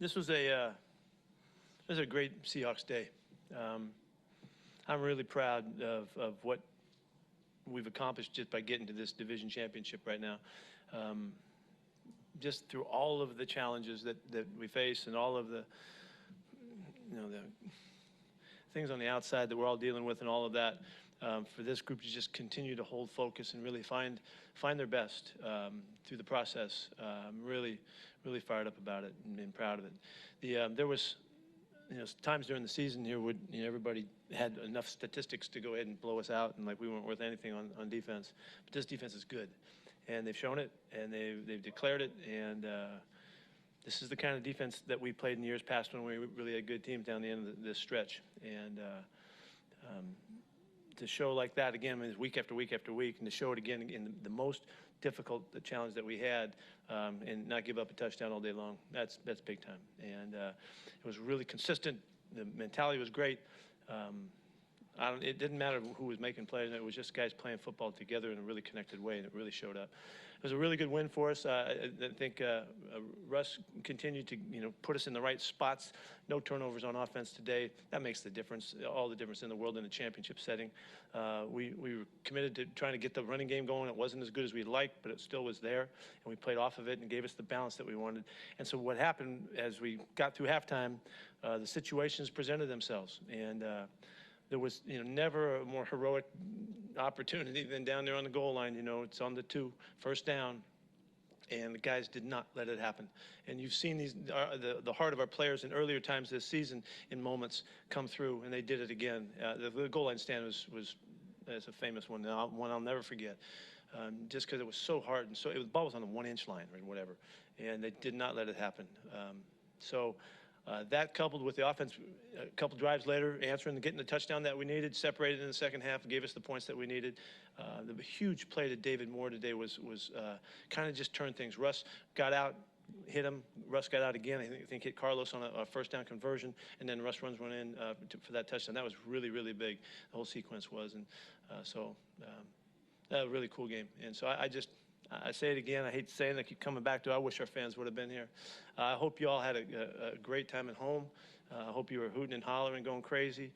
This was a great Seahawks day. I'm really proud of what we've accomplished just by getting to this division championship right now. Just through all of the challenges that we face and all of the, the things on the outside that we're all dealing with and all of that, for this group to just continue to hold focus and really find their best through the process. I'm really fired up about it and proud of it. There was times during the season here where everybody had enough statistics to go ahead and blow us out and like we weren't worth anything on defense. But this defense is good, and they've shown it, and they've declared it, and this is the kind of defense that we played in years past when we really had good teams down the end of this stretch. And to show like that again, I mean, week after week after week, and to show it again in the most difficult challenge that we had, and not give up a touchdown all day long, that's big time. And it was really consistent. The mentality was great. It didn't matter who was making plays. It was just guys playing football together in a really connected way, and it really showed up. It was a really good win for us. I think Russ continued to put us in the right spots. No turnovers on offense today. That makes the difference, all the difference in the world in a championship setting. We were committed to trying to get the running game going. It wasn't as good as we'd liked, but it still was there, and we played off of it and gave us the balance that we wanted. And so what happened as we got through halftime, the situations presented themselves, and there was, never a more heroic opportunity than down there on the goal line. It's on the 2, first down, and the guys did not let it happen. And you've seen these, the heart of our players in earlier times this season in moments come through, and they did it again. The goal line stand was a famous one I'll never forget. Just because it was so hard, and the ball was on the 1-inch line or whatever, and they did not let it happen. That coupled with the offense, a couple drives later, answering and getting the touchdown that we needed, separated in the second half, gave us the points that we needed. The huge play to David Moore today was kind of just turned things. Russ got out, hit him. Russ got out again. I think hit Carlos on a first down conversion, and then Russ runs one in for that touchdown. That was really big. The whole sequence was, and that was a really cool game. And so I say it again. I hate saying it. I keep coming back to it. I wish our fans would have been here. I hope you all had a great time at home. I hope you were hooting and hollering, going crazy.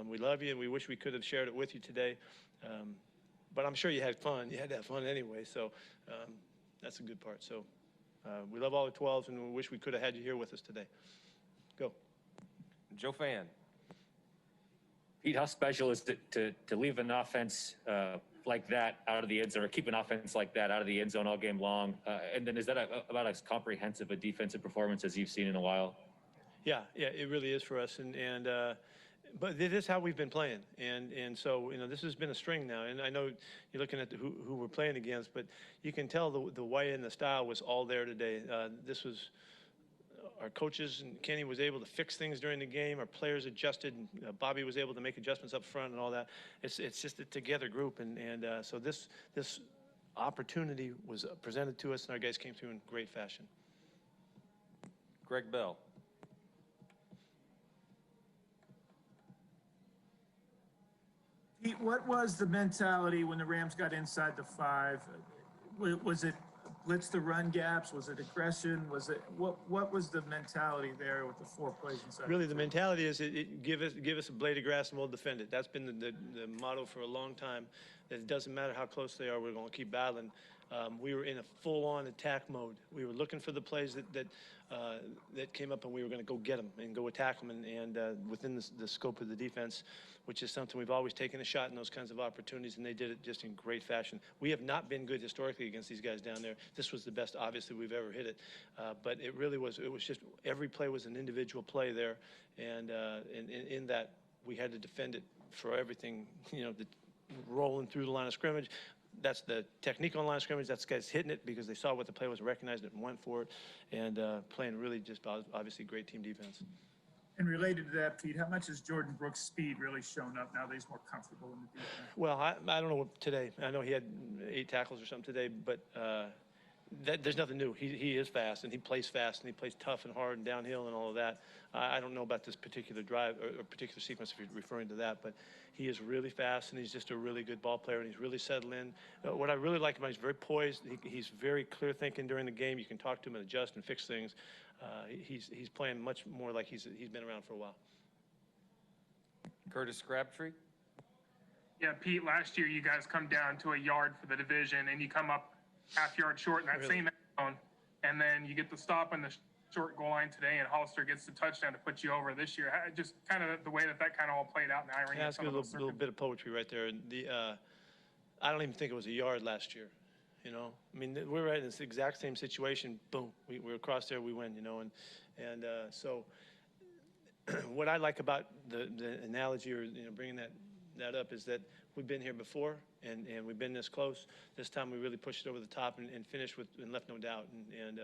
We love you, and we wish we could have shared it with you today. But I'm sure you had fun. You had to have fun anyway, so that's a good part. So we love all the 12s, and we wish we could have had you here with us today. Go. Joe Fan. Pete, how special is it to leave an offense like that out of the end zone, or keep an offense like that out of the end zone all game long? And then is that about as comprehensive a defensive performance as you've seen in a while? Yeah, it really is for us, but it is how we've been playing, and so this has been a string now. And I know you're looking at who we're playing against, but you can tell the way and the style was all there today. This was our coaches, and Kenny was able to fix things during the game. Our players adjusted, and Bobby was able to make adjustments up front and all that. It's just a together group, and so this opportunity was presented to us, and our guys came through in great fashion. Greg Bell. Pete, what was the mentality when the Rams got inside the 5? Was it blitz the run gaps? Was it aggression? Was it what was the mentality there with the 4 plays inside? Really, the mentality is give us a blade of grass and we'll defend it. That's been the motto for a long time. That it doesn't matter how close they are, we're going to keep battling. We were in a full-on attack mode. We were looking for the plays that came up, and we were going to go get them and go attack them, and within the scope of the defense, which is something we've always taken a shot in those kinds of opportunities, and they did it just in great fashion. We have not been good historically against these guys down there. This was the best, obviously, we've ever hit it, but it really was. It was just every play was an individual play there, and in that we had to defend it for everything. Rolling through the line of scrimmage. That's the technique on line of scrimmage. That's guys hitting it because they saw what the play was, recognized it, and went for it, and playing really just obviously great team defense. And related to that, Pete, how much has Jordan Brooks' speed really shown up now that he's more comfortable in the defense? Well, I don't know today. I know he had 8 tackles or something today, but there's nothing new. He is fast, and he plays fast, and he plays tough and hard and downhill and all of that. I don't know about this particular drive or particular sequence if you're referring to that, but he is really fast, and he's just a really good ball player, and he's really settled in. What I really like about him, he's very poised. He's very clear thinking during the game. You can talk to him and adjust and fix things. He's playing much more like he's been around for a while. Curtis Crabtree. Yeah, Pete, last year you guys come down to a yard for the division, and you come up half yard short in that Really? same end zone, and then you get the stop on the short goal line today, and Hollister gets the touchdown to put you over this year. Just kind of the way that kind of all played out in the irony. Yeah, of that's a some of those little bit of poetry right there. And I don't even think it was a yard last year. You know, I mean, we're right in this exact same situation. Boom, we're across there, we win. You know, and so what I like about the analogy, or bringing that up, is that we've been here before, and we've been this close. This time we really pushed it over the top and finished with and left no doubt. And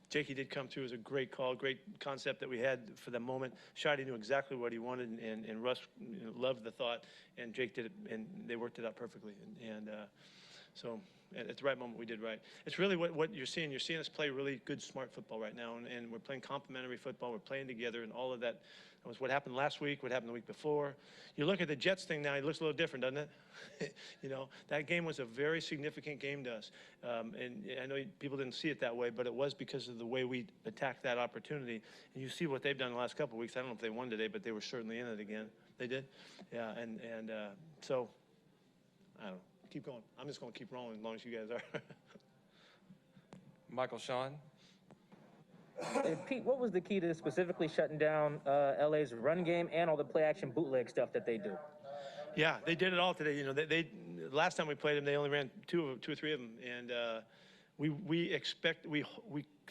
Jakey did come through. It was a great call, great concept that we had for the moment. Shotty knew exactly what he wanted, and Russ loved the thought, and Jake did it, and they worked it out perfectly. So at the right moment, we did right. It's really what you're seeing. You're seeing us play really good, smart football right now, and we're playing complementary football. We're playing together, and all of that. That was what happened last week, what happened the week before. You look at the Jets thing now, it looks a little different, doesn't it? That game was a very significant game to us. And I know people didn't see it that way, but it was because of the way we attacked that opportunity. And you see what they've done in the last couple of weeks. I don't know if they won today, but they were certainly in it again. They did? Yeah, so, I don't know. Keep going. I'm just going to keep rolling as long as you guys are. Michael Sean. Pete, what was the key to specifically shutting down LA's run game and all the play action bootleg stuff that they do? Yeah, they did it all today. They last time we played them, they only ran two or three of them, and we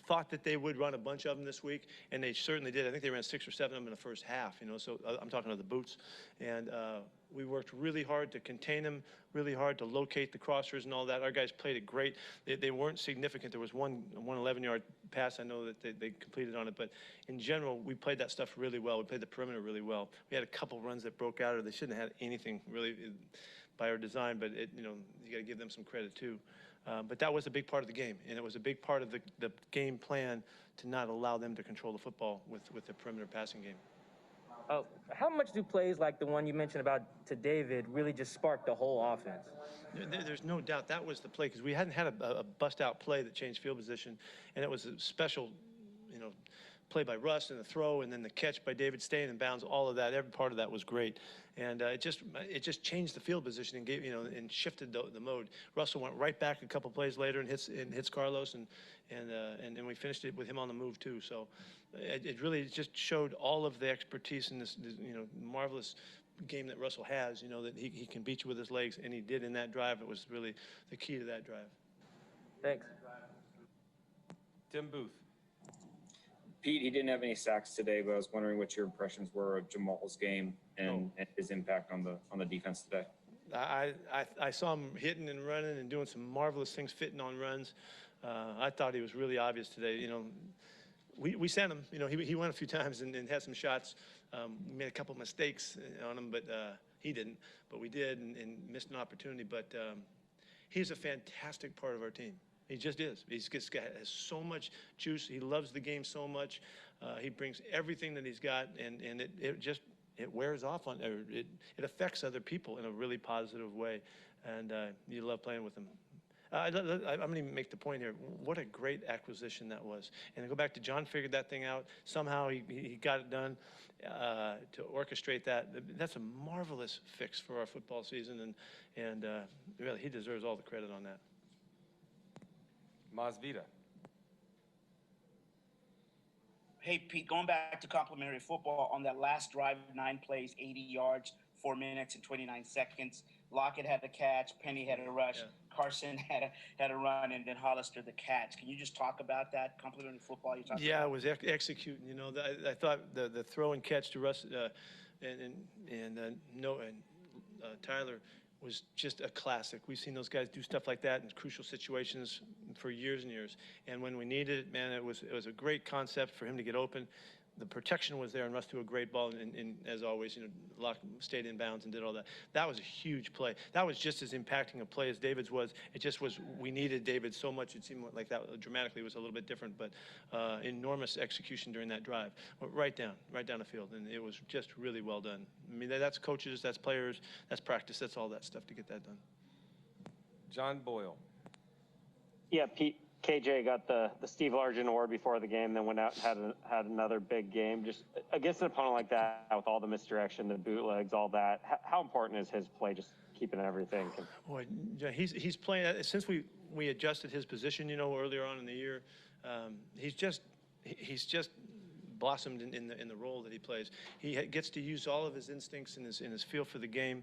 thought that they would run a bunch of them this week, and they certainly did. I think they ran 6 or 7 of them in the first half. So I'm talking about the boots, and we worked really hard to contain them, really hard to locate the crossers and all that. Our guys played it great. They weren't significant. There was one 11-yard pass I know that they completed on it, but in general, we played that stuff really well. We played the perimeter really well. We had a couple runs that broke out, or they shouldn't have had anything really by our design, but you got to give them some credit too. But that was a big part of the game, and it was a big part of the game plan to not allow them to control the football with the perimeter passing game. How much do plays like the one you mentioned about to David really just spark the whole offense? There's no doubt that was the play, because we hadn't had a bust-out play that changed field position, and it was a special, play by Russ and the throw, and then the catch by David staying in bounds. All of that, every part of that was great, and it just changed the field position and gave and shifted the mode. Russell went right back a couple plays later and hits Carlos, and we finished it with him on the move too. So it really just showed all of the expertise in this marvelous game that Russell has. That he can beat you with his legs, and he did in that drive. It was really the key to that drive. Thanks. Tim Booth. Pete, he didn't have any sacks today, but I was wondering what your impressions were of Jamal's game and his impact on the defense today. I saw him hitting and running and doing some marvelous things, fitting on runs. I thought he was really obvious today. We sent him. He went a few times and had some shots. We made a couple mistakes on him, but he didn't. But we did and missed an opportunity. But he's a fantastic part of our team. He just is. Has so much juice. He loves the game so much. He brings everything that he's got, and it wears off on, or it affects other people in a really positive way, and you love playing with him. I'm going to make the point here. What a great acquisition that was. And to go back to John figured that thing out. Somehow he got it done to orchestrate that. That's a marvelous fix for our football season, and really he deserves all the credit on that. Masvita. Hey, Pete, going back to complimentary football, on that last drive, 9 plays, 80 yards, 4 minutes and 29 seconds. Lockett had the catch, Penny had a rush, Carson had a run, and then Hollister the catch. Can you just talk about that complimentary football you're talking about? Yeah, it was executing. I thought the throw and catch to Russ Tyler was just a classic. We've seen those guys do stuff like that in crucial situations for years and years. And when we needed it, man, it was a great concept for him to get open. the protection was there, and Russ threw a great ball, and as always, Lockett stayed in bounds and did all that. That was a huge play. That was just as impacting a play as David's was. It just was, we needed David so much. It seemed like that dramatically was a little bit different, but enormous execution during that drive. Right down the field, and it was just really well done. I mean, that's coaches, that's players, that's practice, that's all that stuff to get that done. John Boyle. Yeah, Pete, KJ got the Steve Largent Award before the game, then went out and had another big game. Just against an opponent like that, with all the misdirection, the bootlegs, all that, how important is his play, just keeping everything? Boy, yeah, he's playing, since we adjusted his position, earlier on in the year, he's just blossomed in the role that he plays. He gets to use all of his instincts and his feel for the game.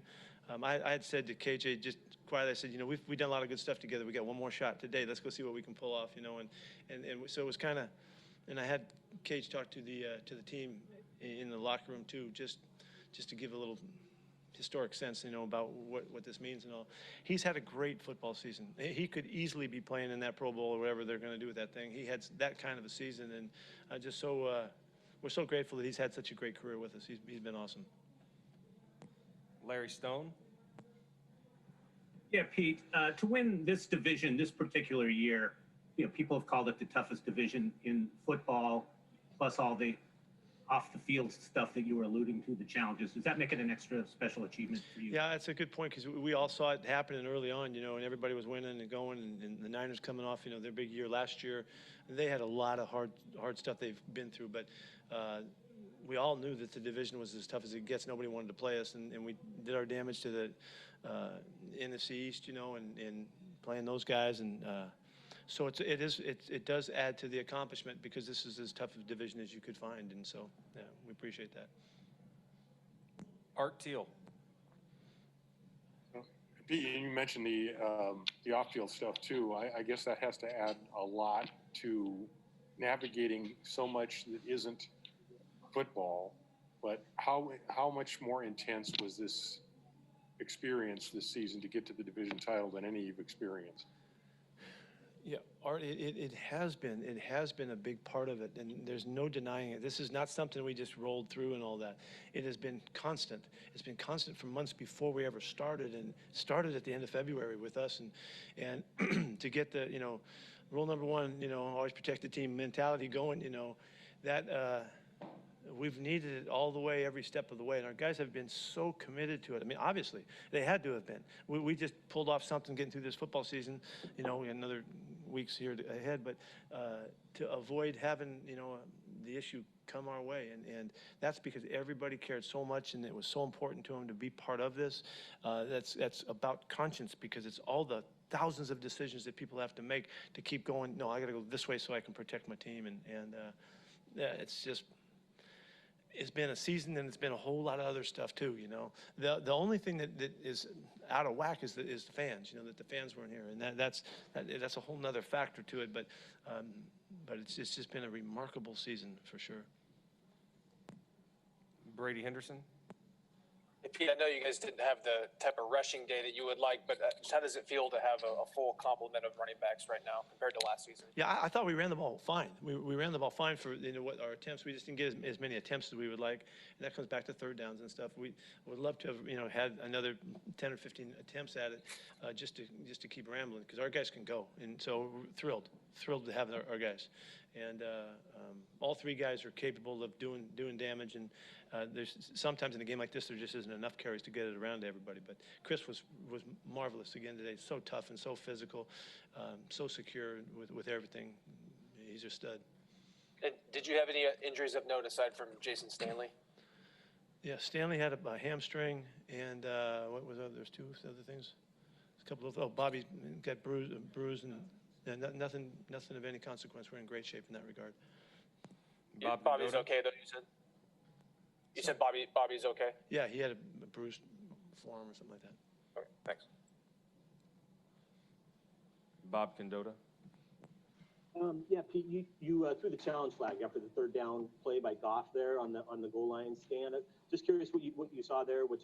I had said to KJ just quietly, I said, we've done a lot of good stuff together. We got one more shot today. Let's go see what we can pull off, and so it was kind of, and I had Cage talk to the team in the locker room too, just to give a little historic sense, about what this means and all. He's had a great football season. He could easily be playing in that Pro Bowl or whatever they're going to do with that thing. He had that kind of a season, and we're so grateful that he's had such a great career with us. He's been awesome. Larry Stone. Yeah, Pete, to win this division this particular year, people have called it the toughest division in football, plus all the off-the-field stuff that you were alluding to, the challenges. Does that make it an extra special achievement for you? Yeah, that's a good point, because we all saw it happening early on, and everybody was winning and going, and the Niners coming off, their big year last year. They had a lot of hard stuff they've been through, but we all knew that the division was as tough as it gets. Nobody wanted to play us, and we did our damage to the NFC East, and playing those guys, and so it does add to the accomplishment, because this is as tough a division as you could find, and so yeah, we appreciate that. Art Teal. Pete, you mentioned the off-field stuff too. I guess that has to add a lot to navigating so much that isn't football. But how much more intense was this experience this season to get to the division title than any you've experienced? Yeah, Art, it has been a big part of it, and there's no denying it. This is not something we just rolled through and all that. It has been constant. It's been constant for months before we ever started, and started at the end of February with us, and to get the, rule number one, always protect the team mentality going, that we've needed it all the way, every step of the way, and our guys have been so committed to it. I mean, obviously, they had to have been. We just pulled off something getting through this football season, another weeks here ahead, but to avoid having, the issue come our way, and that's because everybody cared so much, and it was so important to them to be part of this. That's about conscience, because it's all the thousands of decisions that people have to make to keep going. No, I got to go this way so I can protect my team, and yeah, it's been a season, and it's been a whole lot of other stuff too. The only thing that is out of whack is the fans. That the fans weren't here, and that's a whole nother factor to it. But it's just been a remarkable season for sure. Brady Henderson. Hey, Pete, I know you guys didn't have the type of rushing day that you would like, but just how does it feel to have a full complement of running backs right now compared to last season? Yeah, I thought we ran the ball fine. We ran the ball fine for what our attempts. We just didn't get as many attempts as we would like, and that comes back to third downs and stuff. We would love to have had another 10 or 15 attempts at it, just to keep rambling, because our guys can go, and so we're thrilled to have our guys, and all three guys are capable of doing damage, and there's sometimes in a game like this there just isn't enough carries to get it around to everybody. But Chris was marvelous again today. So tough and so physical, so secure with everything. He's a stud. And did you have any injuries of note aside from Jason Stanley? Yeah, Stanley had a hamstring, and what was other? There's two other things. A couple of Bobby got bruised, and nothing of any consequence. We're in great shape in that regard. Bobby's okay though, you said? You said Bobby's okay? Yeah, he had a bruised forearm or something like that. Okay, thanks. Bob Condotta. Yeah, Pete, you threw the challenge flag after the third down play by Goff there on the goal line stand. Just curious what you saw there. If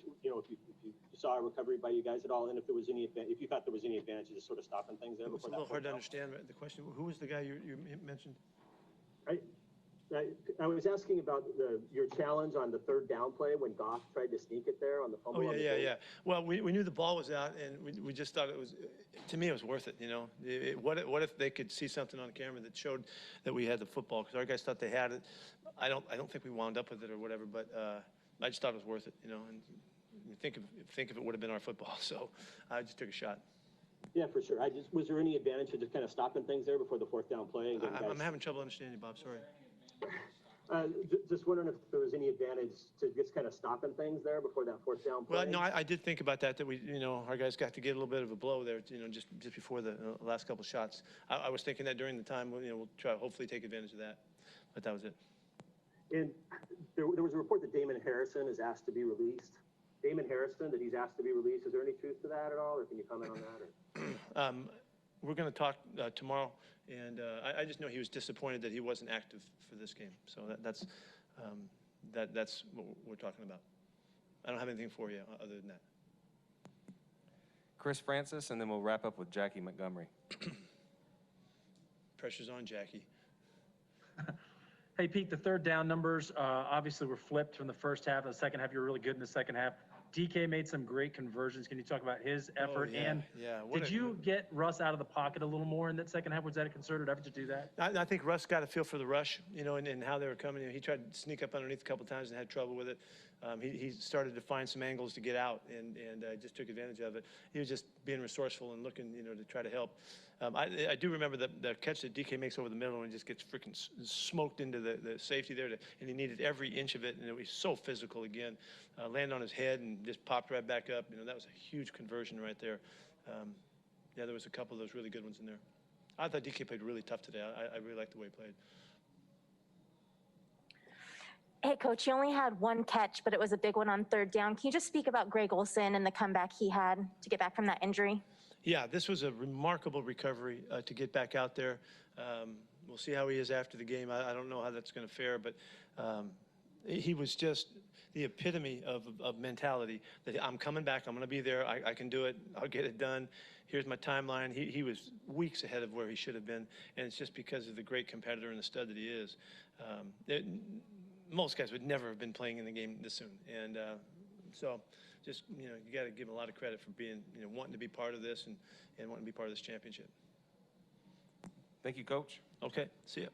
you saw a recovery by you guys at all, and if you thought there was any advantage of just sort of stopping things there. It's a little hard to understand the question. Who was the guy you mentioned? Right. I was asking about your challenge on the third down play when Goff tried to sneak it there on the fumble. Oh, yeah. Well, we knew the ball was out, and we just thought it was, to me, it was worth it, you know. What if they could see something on camera that showed that we had the football? Because our guys thought they had it. I don't think we wound up with it or whatever, but I just thought it was worth it, you know. And think if it would have been our football, so I just took a shot. Yeah, for sure. Was there any advantage to just kind of stopping things there before the fourth down play? And I'm having trouble understanding you, Bob. Sorry. Just wondering if there was any advantage to just kind of stopping things there before that fourth down play. Well, no, I did think about that we, you know, our guys got to get a little bit of a blow there, you know, just before the last couple shots. I was thinking that during the time, you know, we'll try to hopefully take advantage of that, but that was it. And there was a report that Damon Harrison is asked to be released. Damon Harrison, that he's asked to be released. Is there any truth to that at all, or can you comment on that? Or? We're going to talk tomorrow, and I just know he was disappointed that he wasn't active for this game. So that's what we're talking about. I don't have anything for you other than that. Chris Francis, and then we'll wrap up with Jackie Montgomery. Pressure's on, Jackie. Hey, Pete, the third down numbers obviously were flipped from the first half. The second half, you were really good in the second half. DK made some great conversions. Can you talk about his effort? Oh, yeah, yeah. Did you get Russ out of the pocket a little more in that second half? Was that a concerted effort to do that? I think Russ got a feel for the rush, you know, and how they were coming. You know, he tried to sneak up underneath a couple times and had trouble with it. He started to find some angles to get out and just took advantage of it. He was just being resourceful and looking, you know, to try to help. I do remember the catch that DK makes over the middle and just gets freaking smoked into the safety there, and he needed every inch of it, and it was so physical again. Landed on his head and just popped right back up. You know, that was a huge conversion right there. Yeah, there was a couple of those really good ones in there. I thought DK played really tough today. I really liked the way he played. Hey, Coach, you only had one catch, but it was a big one on third down. Can you just speak about Greg Olsen and the comeback he had to get back from that injury? Yeah, this was a remarkable recovery to get back out there. We'll see how he is after the game. I don't know how that's going to fare, but he was just the epitome of mentality that I'm coming back, I'm going to be there, I can do it, I'll get it done. Here's my timeline. He was weeks ahead of where he should have been, and it's just because of the great competitor and the stud that he is. Most guys would never have been playing in the game this soon, and so just, you know, you got to give him a lot of credit for being, you know, wanting to be part of this and wanting to be part of this championship. Thank you, Coach. Okay, see ya.